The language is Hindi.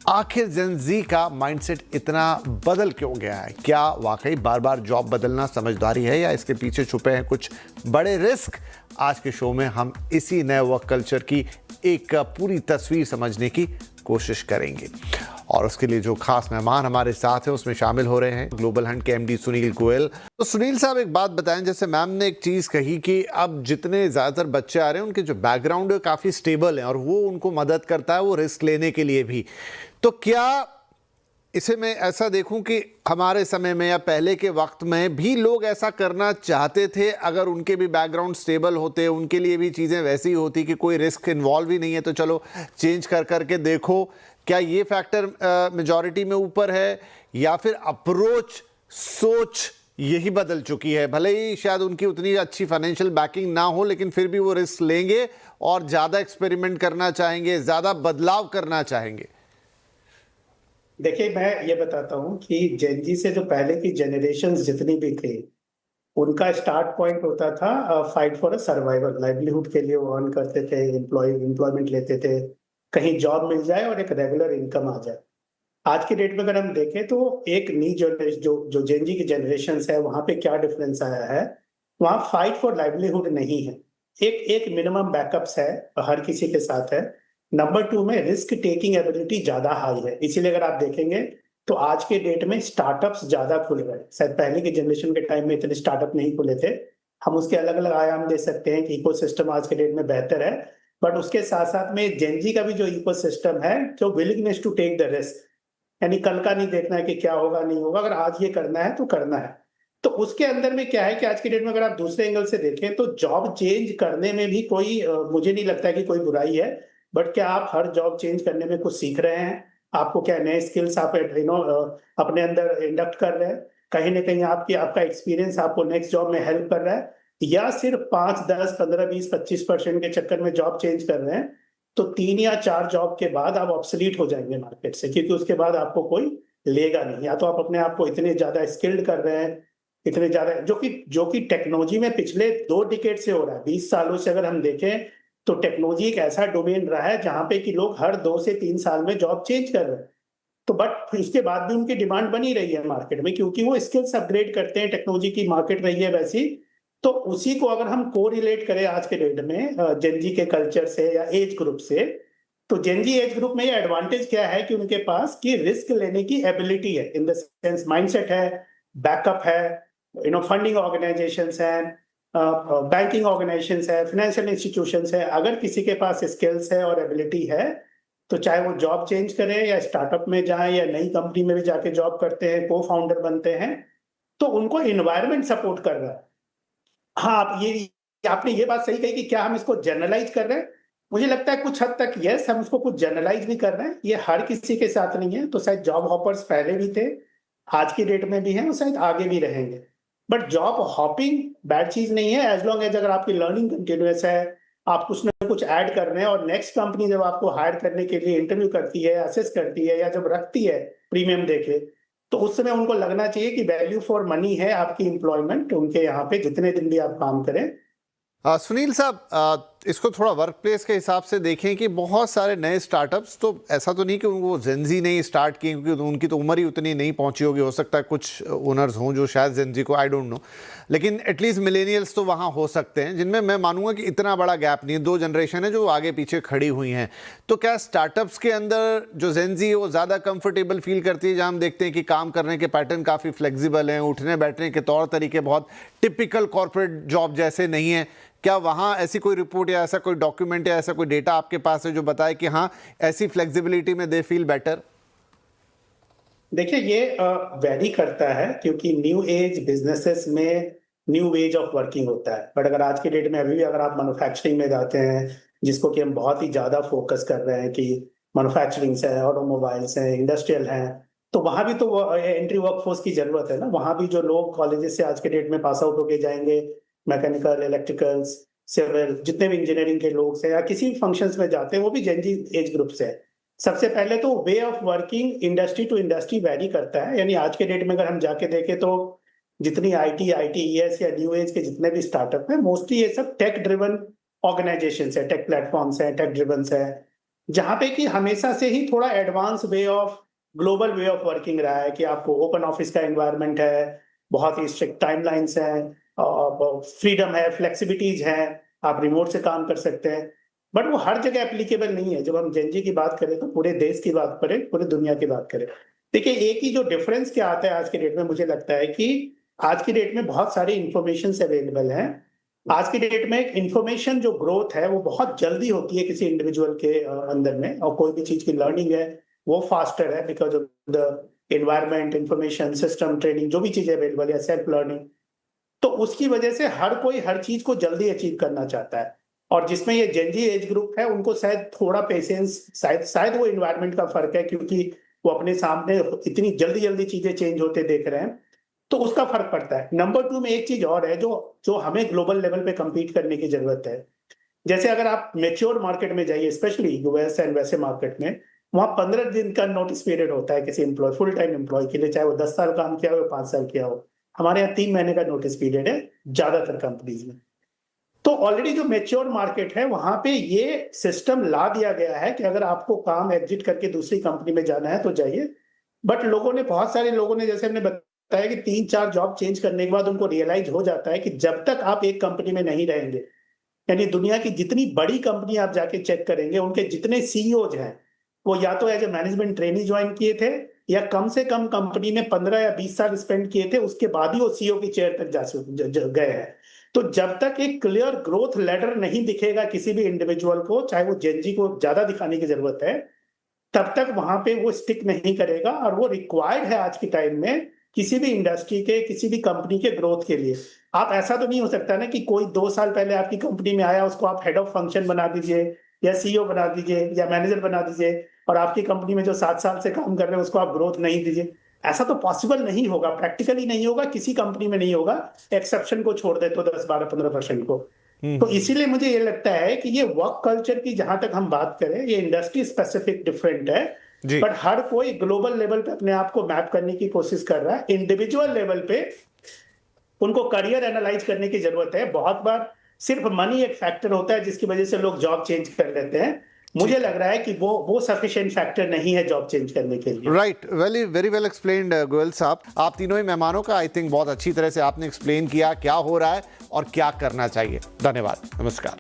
आखिर जेन जी का माइंडसेट इतना बदल क्यों गया है? क्या वाकई बार बार जॉब बदलना समझदारी है या इसके पीछे छुपे हैं कुछ बड़े रिस्क? आज के शो में हम इसी नए वर्क कल्चर की एक पूरी तस्वीर समझने की कोशिश करेंगे और उसके लिए जो खास मेहमान हमारे साथ हैं उसमें शामिल हो रहे हैं ग्लोबल हंट के एमडी सुनील गोयल। तो सुनील साहब, एक बात बताएं, जैसे मैम ने एक चीज़ कही कि अब जितने ज़्यादातर बच्चे आ रहे हैं उनके जो बैकग्राउंड है काफ़ी स्टेबल है और वो उनको मदद करता है वो रिस्क लेने के लिए भी। तो क्या इसे मैं ऐसा देखूं कि हमारे समय में या पहले के वक्त में भी लोग ऐसा करना चाहते थे अगर उनके भी बैकग्राउंड स्टेबल होते, उनके लिए भी चीज़ें वैसी होती कि कोई रिस्क इन्वॉल्व ही नहीं है तो चलो चेंज कर करके देखो? क्या ये फैक्टर मेजॉरिटी में ऊपर है या फिर अप्रोच, सोच यही बदल चुकी है? भले ही शायद उनकी उतनी अच्छी फाइनेंशियल बैकिंग ना हो लेकिन फिर भी वो रिस्क लेंगे और ज़्यादा एक्सपेरिमेंट करना चाहेंगे, ज़्यादा बदलाव करना चाहेंगे। देखिए, मैं ये बताता हूँ कि जेन जी से जो पहले की जनरेशन्स जितनी भी थी, उनका स्टार्ट पॉइंट होता था fight for a survival. Livelihood के लिए वो अर्न करते थे, एम्प्लॉयमेंट लेते थे, कहीं जॉब मिल जाए और एक रेगुलर इनकम आ जाए। आज की डेट में अगर हम देखें तो एक न्यू जनरेशन जो जेन जी की जनरेशन्स है, वहाँ पे क्या डिफरेंस आया है? वहाँ फाइट फॉर लाइवलीहुड नहीं है। एक एक मिनिमम बैकअप्स है, हर किसी के साथ है। नंबर 2 में रिस्क टेकिंग एबिलिटी ज्यादा हाई है। इसीलिए अगर आप देखेंगे तो आज के डेट में स्टार्टअप्स ज्यादा खुल गए। शायद पहले के जनरेशन के टाइम में इतने स्टार्टअप नहीं खुले थे। हम उसके अलग अलग आयाम दे सकते हैं कि इकोसिस्टम आज के डेट में बेहतर है, बट उसके साथ साथ में जेन जी का भी जो इकोसिस्टम है, जो willingness to take the risk, यानी कल का नहीं देखना है कि क्या होगा नहीं होगा, अगर आज ये करना है तो करना है। तो उसके अंदर में क्या है कि आज की डेट में अगर आप दूसरे एंगल से देखें तो जॉब चेंज करने में भी कोई मुझे नहीं लगता है कि कोई बुराई है। बट क्या आप हर जॉब चेंज करने में कुछ सीख रहे हैं? आपको क्या नए स्किल्स आप अपने अंदर इंडक्ट कर रहे हैं? कहीं ना कहीं आपका एक्सपीरियंस आपको नेक्स्ट जॉब में हेल्प कर रहा है, या सिर्फ 5, 10, 15, 20, 25% के चक्कर में जॉब चेंज कर रहे हैं? तो 3 या 4 जॉब के बाद आप ऑब्सोलीट हो जाएंगे मार्केट से, क्योंकि उसके बाद आपको कोई लेगा नहीं। या तो आप अपने आप को इतने ज्यादा स्किल्ड कर रहे हैं, इतने ज्यादा, जो कि टेक्नोलॉजी में पिछले 2 डिकेड से हो रहा है। 20 सालों से अगर हम देखें तो टेक्नोलॉजी एक ऐसा डोमेन रहा है जहां पे कि लोग हर 2 से 3 साल में जॉब चेंज कर रहे हैं। तो बट उसके बाद भी उनकी डिमांड बनी रही है मार्केट में, क्योंकि वो स्किल्स अपग्रेड करते हैं, टेक्नोलॉजी की मार्केट रही है वैसी। तो उसी को अगर हम को रिलेट करें आज के डेट में जेनजी के कल्चर से या एज ग्रुप से, तो जेनजी एज ग्रुप में ये एडवांटेज क्या है कि उनके पास की रिस्क लेने की एबिलिटी है, इन द सेंस माइंडसेट है, बैकअप है, फंडिंग ऑर्गेनाइजेशंस हैं, बैंकिंग ऑर्गेनाइजेशंस है, फाइनेंशियल इंस्टीट्यूशंस है। अगर किसी के पास स्किल्स है और एबिलिटी है, तो चाहे वो जॉब चेंज करें या स्टार्टअप में जाएं या नई कंपनी में भी जाके जॉब करते हैं, को फाउंडर बनते हैं, तो उनको इन्वायरमेंट सपोर्ट कर रहा है। हाँ, आपने ये बात सही कही कि क्या हम इसको जनरलाइज कर रहे हैं? मुझे लगता है कुछ हद तक यस, हम इसको कुछ जनरलाइज भी कर रहे हैं। ये हर किसी के साथ नहीं है। तो शायद जॉब हॉपर्स पहले भी थे, आज की डेट में भी हैं और शायद आगे भी रहेंगे। बट जॉब हॉपिंग बैड चीज नहीं है, एज लॉन्ग एज अगर आपकी लर्निंग कंटिन्यूअस है, आप कुछ ना कुछ ऐड कर रहे हैं, और नेक्स्ट कंपनी जब आपको हायर करने के लिए इंटरव्यू करती है, असेस करती है, या जब रखती है प्रीमियम देके, तो उस समय उनको लगना चाहिए कि वैल्यू फॉर मनी है आपकी एम्प्लॉयमेंट, उनके यहाँ पे जितने दिन भी आप काम करें। सुनील साहब, इसको थोड़ा वर्क प्लेस के हिसाब से देखें कि बहुत सारे नए स्टार्टअप्स, तो ऐसा तो नहीं कि वो जेनजी ने स्टार्ट किए क्योंकि उनकी तो उम्र ही उतनी नहीं पहुंची होगी। हो सकता है कुछ ओनर्स हों जो शायद जेनजी को, आई डोंट नो, लेकिन एटलीस्ट मिलेनियल्स तो वहाँ हो सकते हैं जिनमें मैं मानूंगा कि इतना बड़ा गैप नहीं है। 2 जनरेशन है जो आगे पीछे खड़ी हुई हैं। तो क्या स्टार्टअप्स के अंदर जो जेनजी है वो ज़्यादा कंफर्टेबल फील करती है, जहाँ हम देखते हैं कि काम करने के पैटर्न काफ़ी फ्लेक्सिबल हैं, उठने बैठने के तौर तरीके बहुत टिपिकल कॉर्पोरेट जॉब जैसे नहीं है? क्या वहाँ ऐसी कोई रिपोर्ट या ऐसा कोई डॉक्यूमेंट या ऐसा कोई डेटा आपके पास है जो बताए कि हाँ, ऐसी फ्लेक्सिबिलिटी में दे फील बेटर? देखिए, ये वेरी करता है, क्योंकि न्यू एज बिजनेसेस में न्यू वेज ऑफ वर्किंग होता है। बट अगर आज की डेट में अभी भी अगर आप मैन्युफैक्चरिंग में जाते हैं, जिसको कि हम बहुत ही ज्यादा फोकस कर रहे हैं कि मैन्युफैक्चरिंग है, ऑटोमोबाइल्स हैं, इंडस्ट्रियल हैं, तो वहां भी तो एंट्री वर्कफोर्स की जरूरत है ना। वहां भी जो लोग कॉलेजेस से आज के डेट में पास आउट होके जाएंगे, मैकेनिकल, इलेक्ट्रिकल्स, सिविल, जितने भी इंजीनियरिंग के लोग हैं या किसी भी फंक्शंस में जाते हैं, वो भी जेनजी एज ग्रुप से है। सबसे पहले तो way of working industry to industry vary करता है। यानी आज के डेट में अगर हम जाके देखें तो जितनी आईटीईएस या न्यू एज के जितने भी स्टार्टअप हैं, मोस्टली ये सब टेक ड्रिवन ऑर्गेनाइजेशन है, टेक प्लेटफॉर्म्स हैं, टेक ड्रिवन है। जहां पे कि हमेशा से ही थोड़ा advance way of global way of working रहा है कि आपको ओपन ऑफिस का एनवायरनमेंट है, बहुत ही स्ट्रिक्ट टाइमलाइंस हैं, फ्रीडम है, फ्लेक्सिबिलिटीज हैं, आप रिमोट से काम कर सकते हैं। बट वो हर जगह एप्लीकेबल नहीं है। जब हम जेनजी की बात करें तो पूरे देश की बात करें, पूरे दुनिया की बात करें, देखिए एक ही जो डिफरेंस क्या आता है आज के डेट में, मुझे लगता है कि आज की डेट में बहुत सारी इंफॉर्मेशन अवेलेबल हैं। आज की डेट में इंफॉर्मेशन जो ग्रोथ है वो बहुत जल्दी होती है किसी इंडिविजुअल के अंदर में, और कोई भी चीज की लर्निंग है वो फास्टर है because of the environment, information system, training, जो भी चीजें अवेलेबल है, सेल्फ लर्निंग। तो उसकी वजह से हर कोई हर चीज को जल्दी अचीव करना चाहता है। और जिसमें ये जेनजी एज ग्रुप है उनको शायद थोड़ा पेशेंस, शायद वो इन्वायरमेंट का फर्क है, क्योंकि वो अपने सामने इतनी जल्दी जल्दी चीजें चेंज होते देख रहे हैं, तो उसका फर्क पड़ता है। नंबर 2 में एक चीज और है जो जो हमें ग्लोबल लेवल पे compete करने की जरूरत है। जैसे अगर आप मेच्योर मार्केट में जाइए, स्पेशली यूएस एंड वैसे मार्केट में, वहां 15 दिन का नोटिस पीरियड होता है किसी एम्प्लॉय, फुल टाइम एम्प्लॉय के लिए, चाहे वो 10 साल काम किया हो या 5 साल किया हो। हमारे यहाँ 3 महीने का नोटिस पीरियड है ज्यादातर कंपनीज में। तो ऑलरेडी जो मेच्योर मार्केट है वहां पे ये सिस्टम ला दिया गया है कि अगर आपको काम एग्जिट करके दूसरी कंपनी में जाना है तो जाइए। बट बहुत सारे लोगों ने, जैसे हमने बताया कि 3-4 जॉब चेंज करने के बाद उनको रियलाइज हो जाता है कि जब तक आप एक कंपनी में नहीं रहेंगे, यानी दुनिया की जितनी बड़ी कंपनी आप जाके चेक करेंगे, उनके जितने सीईओज हैं वो या तो as a management trainee join किए थे, या कम से कम कंपनी में 15 या 20 साल स्पेंड किए थे, उसके बाद ही वो सीईओ की चेयर तक गए हैं। तो जब तक एक क्लियर ग्रोथ लेडर नहीं दिखेगा किसी भी इंडिविजुअल को, चाहे वो जेनजी को ज्यादा दिखाने की जरूरत है, तब तक वहां पे वो स्टिक नहीं करेगा। और वो रिक्वायर्ड है आज के टाइम में किसी भी इंडस्ट्री के, किसी भी कंपनी के ग्रोथ के लिए। आप ऐसा तो नहीं हो सकता ना कि कोई 2 साल पहले आपकी कंपनी में आया उसको आप हेड ऑफ फंक्शन बना दीजिए या सीईओ बना दीजिए या मैनेजर बना दीजिए, और आपकी कंपनी में जो 7 साल से काम कर रहे हैं उसको आप ग्रोथ नहीं दीजिए। ऐसा तो पॉसिबल नहीं होगा, प्रैक्टिकली नहीं होगा, किसी कंपनी में नहीं होगा, एक्सेप्शन को छोड़ दे तो 10-12-15% को। तो इसीलिए मुझे ये लगता है कि ये वर्क कल्चर की जहां तक हम बात करें, ये इंडस्ट्री स्पेसिफिक डिफरेंट है, जी। बट हर कोई ग्लोबल लेवल पे अपने आप को मैप करने की कोशिश कर रहा है। इंडिविजुअल लेवल पे उनको करियर एनालाइज करने की जरूरत है। बहुत बार सिर्फ मनी एक फैक्टर होता है जिसकी वजह से लोग जॉब चेंज कर लेते हैं। मुझे लग रहा है कि वो सफिशिएंट फैक्टर नहीं है जॉब चेंज करने के लिए। Right, very well explained Goyal साहब। आप तीनों ही मेहमानों का आई थिंक बहुत अच्छी तरह से आपने एक्सप्लेन किया क्या हो रहा है और क्या करना चाहिए। धन्यवाद, नमस्कार।